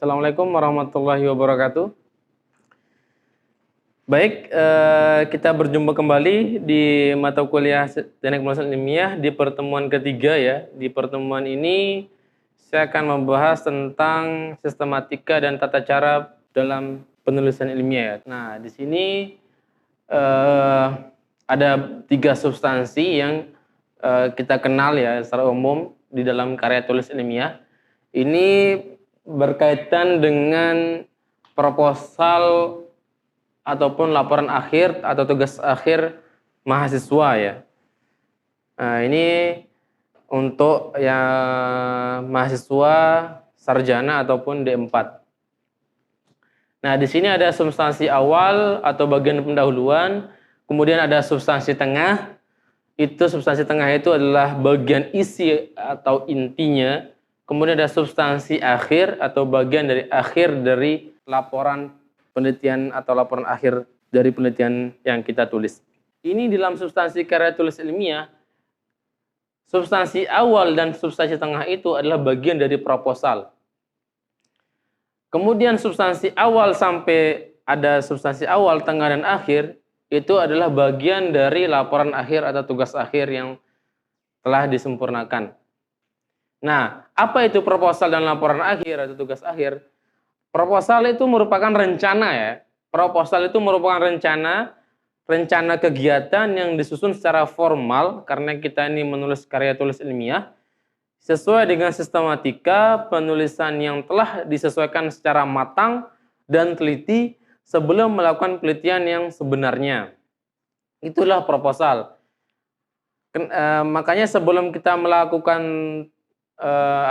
Assalamualaikum warahmatullahi wabarakatuh. Baik, kita berjumpa kembali di mata kuliah Teknik Penulisan Ilmiah di pertemuan ketiga ya. Di pertemuan ini saya akan membahas tentang sistematika dan tata cara dalam penulisan ilmiah ya. Nah, di sini ada 3 substansi yang kita kenal ya secara umum di dalam karya tulis ilmiah. Ini berkaitan dengan proposal ataupun laporan akhir atau tugas akhir mahasiswa ya. Nah, ini untuk yang mahasiswa sarjana ataupun D4. Nah, di sini ada substansi awal atau bagian pendahuluan, kemudian ada substansi tengah. Itu substansi tengah itu adalah bagian isi atau intinya. Kemudian ada substansi akhir atau bagian dari akhir dari laporan penelitian atau laporan akhir dari penelitian yang kita tulis. Ini dalam substansi karya tulis ilmiah, substansi awal dan substansi tengah itu adalah bagian dari proposal. Kemudian substansi awal sampai ada substansi awal, tengah, dan akhir, itu adalah bagian dari laporan akhir atau tugas akhir yang telah disempurnakan. Nah, apa itu proposal dan laporan akhir atau tugas akhir? Proposal itu merupakan rencana ya. Proposal itu merupakan rencana kegiatan yang disusun secara formal karena kita ini menulis karya tulis ilmiah sesuai dengan sistematika penulisan yang telah disesuaikan secara matang dan teliti sebelum melakukan penelitian yang sebenarnya. Itulah proposal. Makanya sebelum kita melakukan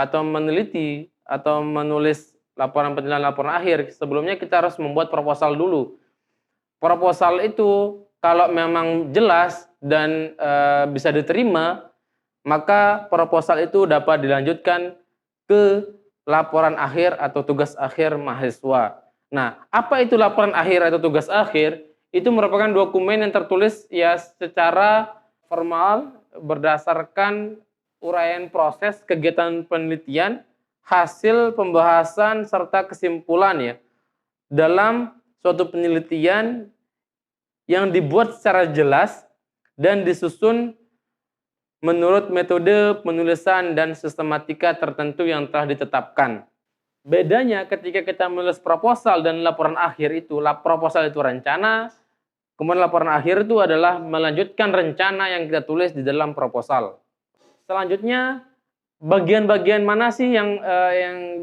atau meneliti atau menulis laporan penilaian laporan akhir, sebelumnya kita harus membuat proposal dulu. Proposal itu kalau memang jelas dan bisa diterima, maka proposal itu dapat dilanjutkan ke laporan akhir atau tugas akhir mahasiswa. Nah, apa itu laporan akhir atau tugas akhir? Itu merupakan dokumen yang tertulis ya secara formal berdasarkan uraian proses kegiatan penelitian, hasil pembahasan serta kesimpulan ya dalam suatu penelitian yang dibuat secara jelas dan disusun menurut metode penulisan dan sistematika tertentu yang telah ditetapkan. Bedanya ketika kita menulis proposal dan laporan akhir itu, proposal itu rencana, kemudian laporan akhir itu adalah melanjutkan rencana yang kita tulis di dalam proposal. Selanjutnya, bagian-bagian mana sih yang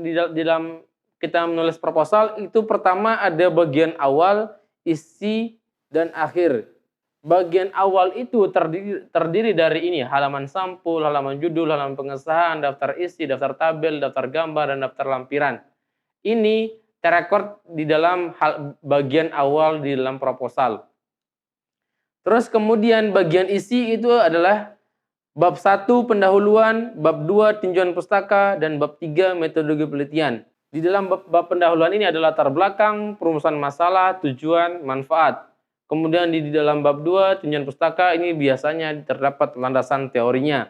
di dalam kita menulis proposal? Itu pertama ada bagian awal, isi, dan akhir. Bagian awal itu terdiri dari ini, halaman sampul, halaman judul, halaman pengesahan, daftar isi, daftar tabel, daftar gambar, dan daftar lampiran. Ini terrekord di dalam bagian awal di dalam proposal. Terus kemudian bagian isi itu adalah bab 1 pendahuluan, bab 2 tinjauan pustaka, dan bab 3 metodologi penelitian. Di dalam bab pendahuluan ini adalah latar belakang, perumusan masalah, tujuan, manfaat. Kemudian di dalam bab 2 tinjauan pustaka ini biasanya terdapat landasan teorinya.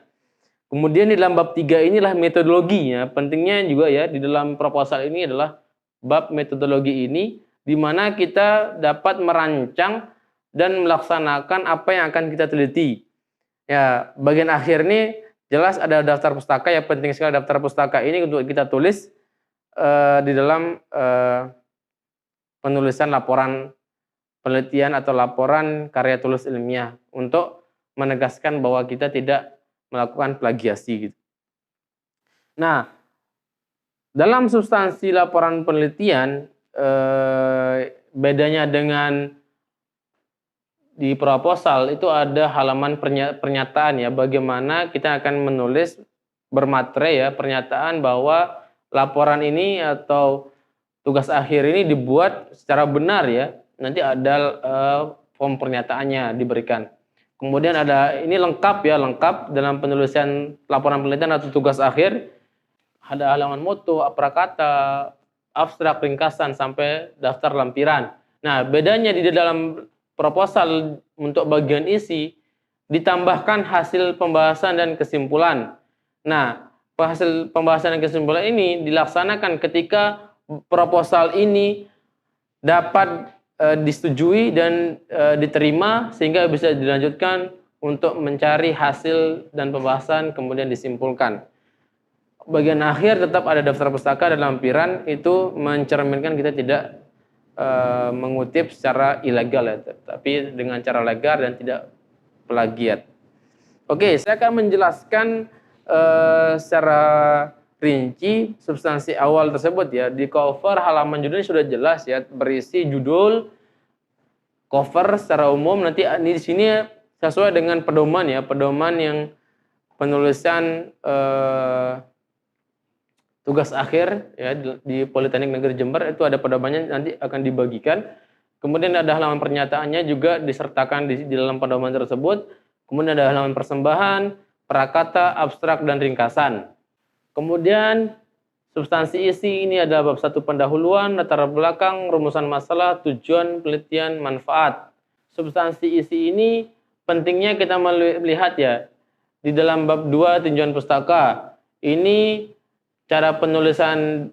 Kemudian di dalam bab 3 inilah metodologinya. Pentingnya juga ya di dalam proposal ini adalah bab metodologi ini di mana kita dapat merancang dan melaksanakan apa yang akan kita teliti. Ya, bagian akhir ini jelas ada daftar pustaka ya, penting sekali daftar pustaka ini untuk kita tulis di dalam penulisan laporan penelitian atau laporan karya tulis ilmiah untuk menegaskan bahwa kita tidak melakukan plagiasi gitu. Nah, dalam substansi laporan penelitian bedanya dengan di proposal itu ada halaman pernyataan ya, bagaimana kita akan menulis bermatre ya pernyataan bahwa laporan ini atau tugas akhir ini dibuat secara benar ya. Nanti ada form pernyataannya diberikan. Kemudian ada ini lengkap ya, lengkap dalam penulisan laporan penelitian atau tugas akhir. Ada halaman moto, aprakata, abstrak, ringkasan sampai daftar lampiran. Nah, bedanya di dalam proposal untuk bagian isi ditambahkan hasil pembahasan dan kesimpulan. Nah, hasil pembahasan dan kesimpulan ini dilaksanakan ketika proposal ini dapat disetujui dan diterima sehingga bisa dilanjutkan untuk mencari hasil dan pembahasan kemudian disimpulkan. Bagian akhir tetap ada daftar pustaka dan lampiran, itu mencerminkan kita tidak mengutip secara ilegal ya, tapi dengan cara legal dan tidak plagiat. Oke, saya akan menjelaskan secara rinci substansi awal tersebut ya. Di cover halaman judulnya sudah jelas ya, berisi judul, cover secara umum. Nanti di sini sesuai dengan pedoman ya, pedoman yang penulisan tugas akhir ya di Politeknik Negeri Jember, itu ada pedomannya, nanti akan dibagikan. Kemudian ada halaman pernyataannya juga disertakan di dalam pedoman tersebut. Kemudian ada halaman persembahan, prakata, abstrak, dan ringkasan. Kemudian substansi isi ini adalah bab 1 pendahuluan, latar belakang, rumusan masalah, tujuan, penelitian, manfaat. Substansi isi ini pentingnya kita melihat ya, di dalam bab 2 tinjauan pustaka. Ini cara penulisannya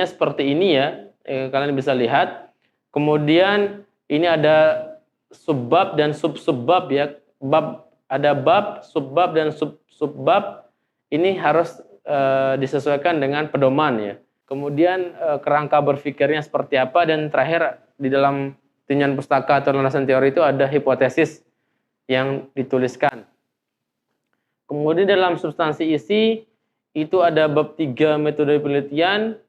seperti ini ya, kalian bisa lihat. Kemudian ini ada subbab dan sub-subbab ya. Ada bab, subbab, dan sub-subbab. Ini harus disesuaikan dengan pedoman ya. Kemudian kerangka berpikirnya seperti apa, dan terakhir di dalam tinjauan pustaka atau landasan teori itu ada hipotesis yang dituliskan. Kemudian dalam substansi isi itu ada bab 3 metode penelitian.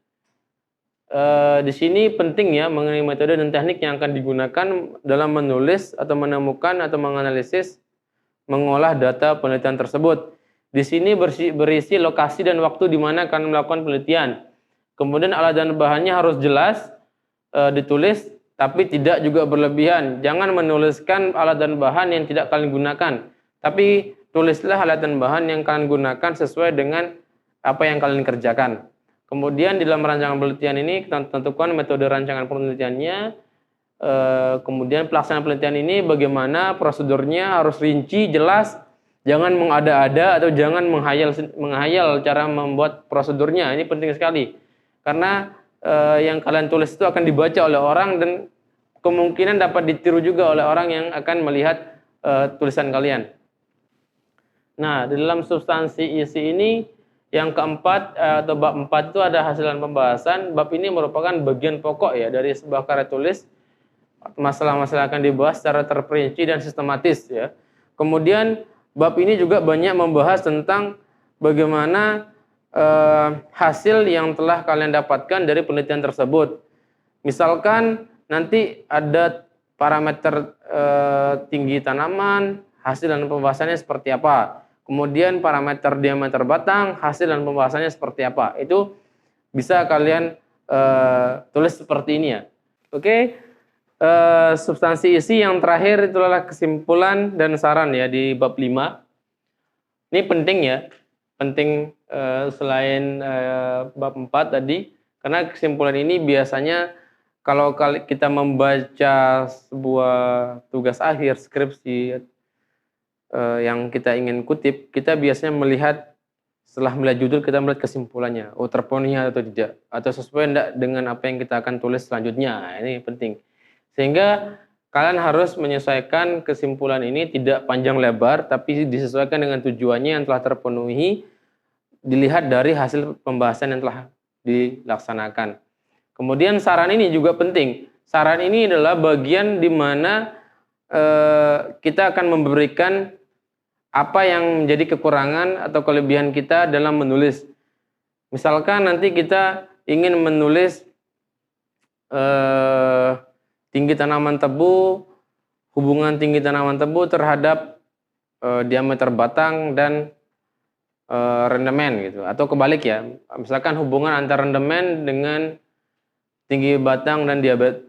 Di sini penting ya mengenai metode dan teknik yang akan digunakan dalam menulis atau menemukan atau menganalisis, mengolah data penelitian tersebut. Di sini berisi lokasi dan waktu di mana akan melakukan penelitian. Kemudian alat dan bahannya harus jelas ditulis, tapi tidak juga berlebihan. Jangan menuliskan alat dan bahan yang tidak kalian gunakan, tapi tulislah alat dan bahan yang kalian gunakan sesuai dengan apa yang kalian kerjakan. Kemudian di dalam rancangan penelitian ini kita tentukan metode rancangan penelitiannya. Kemudian pelaksanaan penelitian ini bagaimana prosedurnya, harus rinci, jelas. Jangan mengada-ada atau jangan menghayal cara membuat prosedurnya. Ini penting sekali. Karena yang kalian tulis itu akan dibaca oleh orang dan kemungkinan dapat ditiru juga oleh orang yang akan melihat tulisan kalian. Nah, di dalam substansi isi ini yang keempat atau bab 4 itu ada hasil dan pembahasan. Bab ini merupakan bagian pokok ya dari sebuah karya tulis. Masalah-masalah akan dibahas secara terperinci dan sistematis ya. Kemudian bab ini juga banyak membahas tentang bagaimana hasil yang telah kalian dapatkan dari penelitian tersebut. Misalkan nanti ada parameter tinggi tanaman, hasil dan pembahasannya seperti apa. Kemudian parameter diameter batang, hasil dan pembahasannya seperti apa. Itu bisa kalian tulis seperti ini ya. Oke. Substansi isi yang terakhir itu adalah kesimpulan dan saran ya di bab 5. Ini penting ya. Penting selain bab 4 tadi, karena kesimpulan ini biasanya kalau kita membaca sebuah tugas akhir, skripsi yang kita ingin kutip, kita biasanya melihat, setelah melihat judul kita melihat kesimpulannya, oh terpenuhi atau tidak, atau sesuai enggak dengan apa yang kita akan tulis selanjutnya. Ini penting, sehingga kalian harus menyesuaikan kesimpulan ini tidak panjang lebar, tapi disesuaikan dengan tujuannya yang telah terpenuhi, dilihat dari hasil pembahasan yang telah dilaksanakan. Kemudian saran ini juga penting. Saran ini adalah bagian di mana kita akan memberikan apa yang menjadi kekurangan atau kelebihan kita dalam menulis. Misalkan nanti kita ingin menulis tinggi tanaman tebu, hubungan tinggi tanaman tebu terhadap diameter batang dan rendemen gitu, atau kebalik ya. Misalkan hubungan antara rendemen dengan tinggi batang dan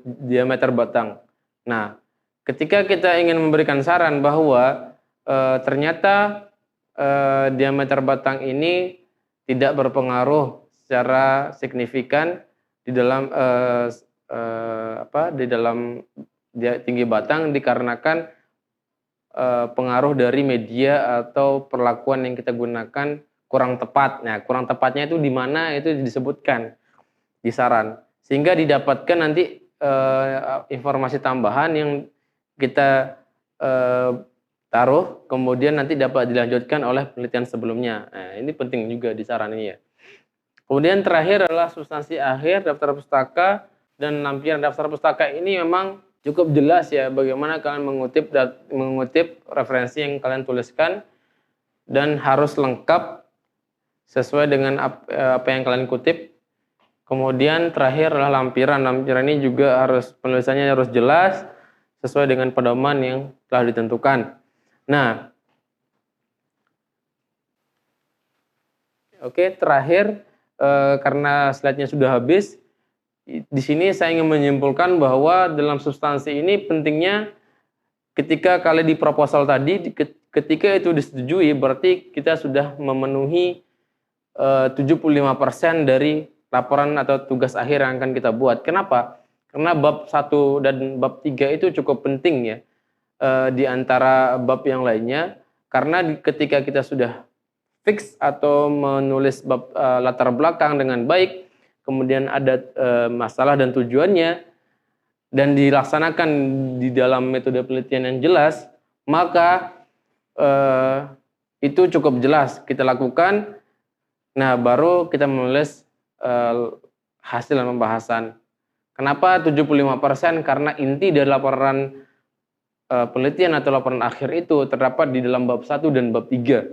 diameter batang. Nah, ketika kita ingin memberikan saran bahwa ternyata diameter batang ini tidak berpengaruh secara signifikan di dalam tinggi batang, dikarenakan pengaruh dari media atau perlakuan yang kita gunakan kurang tepat. Nah, kurang tepatnya itu di mana itu disebutkan. di saran, sehingga didapatkan nanti informasi tambahan yang kita taruh, kemudian nanti dapat dilanjutkan oleh penelitian sebelumnya. Nah, ini penting juga di saran ini ya. Kemudian terakhir adalah substansi akhir daftar pustaka, dan lampiran daftar pustaka ini memang cukup jelas ya bagaimana kalian mengutip referensi yang kalian tuliskan, dan harus lengkap sesuai dengan apa yang kalian kutip. Kemudian terakhir adalah lampiran. Lampiran ini juga penulisannya harus jelas sesuai dengan pedoman yang telah ditentukan. Nah, oke, terakhir karena slide-nya sudah habis, di sini saya ingin menyimpulkan bahwa dalam substansi ini pentingnya ketika kalian di proposal tadi, ketika itu disetujui berarti kita sudah memenuhi 75% dari laporan atau tugas akhir yang akan kita buat. Kenapa? Karena bab 1 dan bab 3 itu cukup penting ya di antara bab yang lainnya, karena ketika kita sudah fix atau menulis bab latar belakang dengan baik, kemudian ada masalah dan tujuannya, dan dilaksanakan di dalam metode penelitian yang jelas, maka itu cukup jelas kita lakukan. Nah, baru kita menulis hasil pembahasan. Kenapa 75%? Karena inti dari laporan penelitian atau laporan akhir itu terdapat di dalam bab 1 dan bab 3.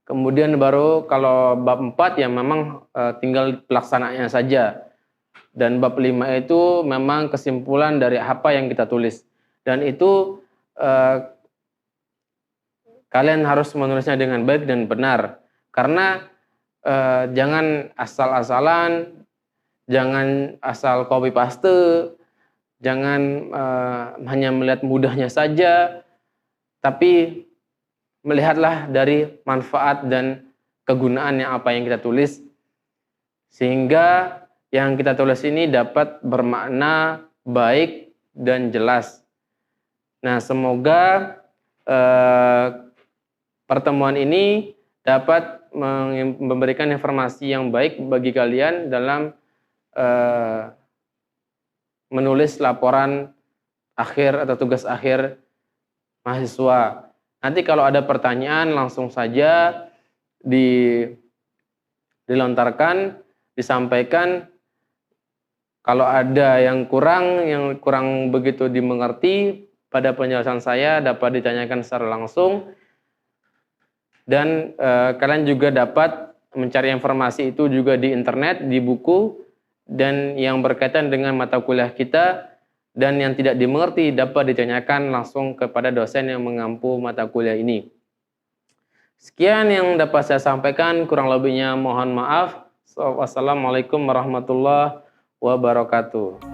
Kemudian baru kalau bab 4 ya memang tinggal pelaksanaannya saja. Dan bab 5 itu memang kesimpulan dari apa yang kita tulis. Dan itu kalian harus menulisnya dengan baik dan benar. Karena jangan asal-asalan, jangan asal copy paste, jangan hanya melihat mudahnya saja, tapi melihatlah dari manfaat dan kegunaannya apa yang kita tulis, sehingga yang kita tulis ini dapat bermakna baik dan jelas. Nah, semoga pertemuan ini dapat memberikan informasi yang baik bagi kalian dalam menulis laporan akhir atau tugas akhir mahasiswa. Nanti kalau ada pertanyaan langsung saja dilontarkan, disampaikan. Kalau ada yang kurang begitu dimengerti pada penjelasan saya, dapat ditanyakan secara langsung. Dan kalian juga dapat mencari informasi itu juga di internet, di buku, dan yang berkaitan dengan mata kuliah kita, dan yang tidak dimengerti dapat ditanyakan langsung kepada dosen yang mengampu mata kuliah ini. Sekian yang dapat saya sampaikan, kurang lebihnya mohon maaf. Wassalamualaikum warahmatullahi wabarakatuh.